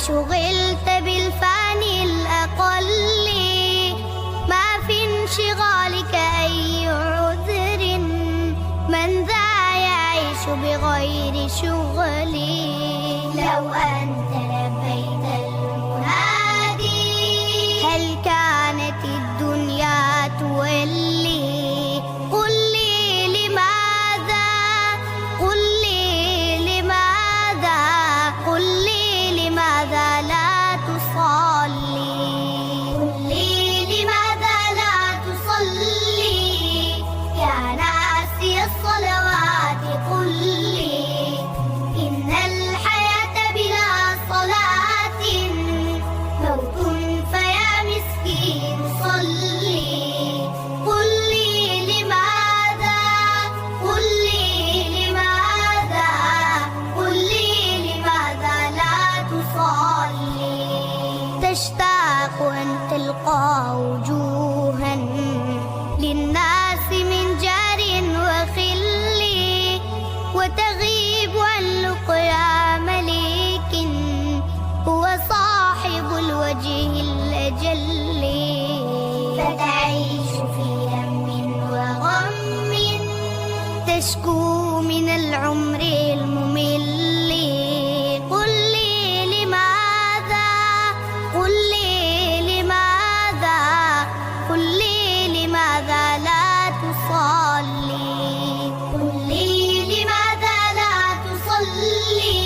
أشغلت بالفاني الأقل ما في انشغالك أي عذر من ذا يعيش بغير شغلي لو أنت لبيت المنادي هل كانت الدنيا تولي قل لي لماذا قل لي لماذا قل لي لماذا لا تصلي قل لي لماذا لا تصلي يا ناسي الصلوات قل لي إن الحياة بلا صلاة موت فيا مسكين صلي قل لي لماذا قل لي لماذا قل لي لماذا لا تصلي تشتاق أن تلقى وجوها للناس من جار وخل وتغيب عن لقيا مليك هو صاحب الوجه الأجل فتعيش في هم وغم تشكو من العمر الممل قل لي لماذا قل لي لماذا قل لي لماذا لا تصلي قل لي لماذا لا تصلي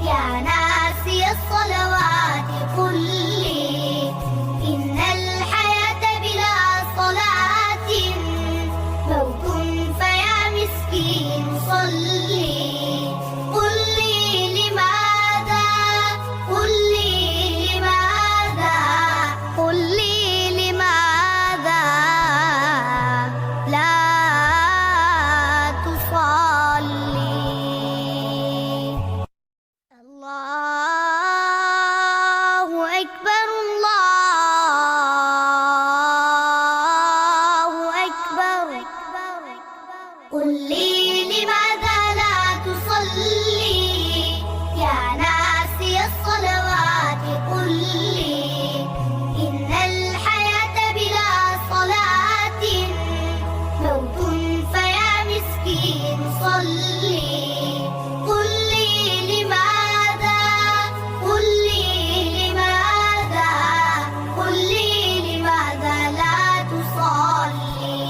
يا ناسي الصلوات قل لي إن الحياة بلا صلاة موت فيا مسكين صلي قل لي لماذا قل لي لماذا قل لي لماذا لا تصلي الله أكبر الله أكبر قل لي لماذا لا تصلي يا ناسي الصلوات قل لي إن الحياة بلا صلاة موت فيا مسكين صلي قل لي لماذا قل لي لماذا قل لي لماذا لا تصلي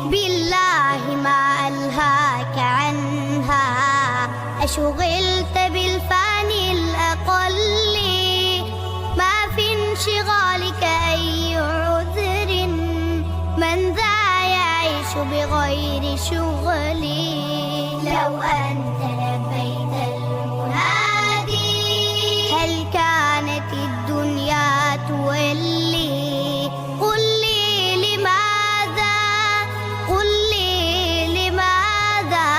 بالله ما ألهاك عنها أشغلت بالفاني الأقل ما في انشغالك أي عذر من ذا يعيش بغير شغلي لو أنت لبيت المنادي هل كانت الدنيا تولي قل لي لماذا قل لي لماذا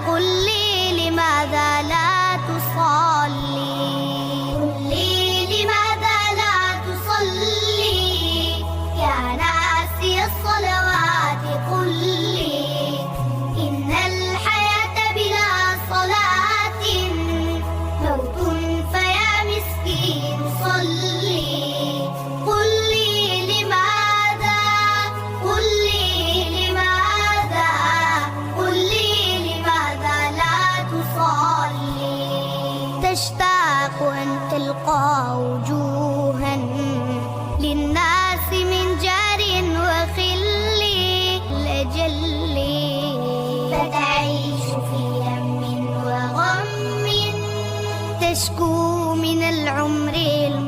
قل لي لماذا لا تصلي قل لي لماذا لا تصلي يا ناسي الصلوات قل لي إن الحياة بلا صلاة موت فيا مسكين صلي قل لي لماذا قل لي لماذا قل لي لماذا لا تصلي تشتاق أن تلقى وجوها للناس من جار وخل الأجل فتعيش في هم وغم تشكو من العمر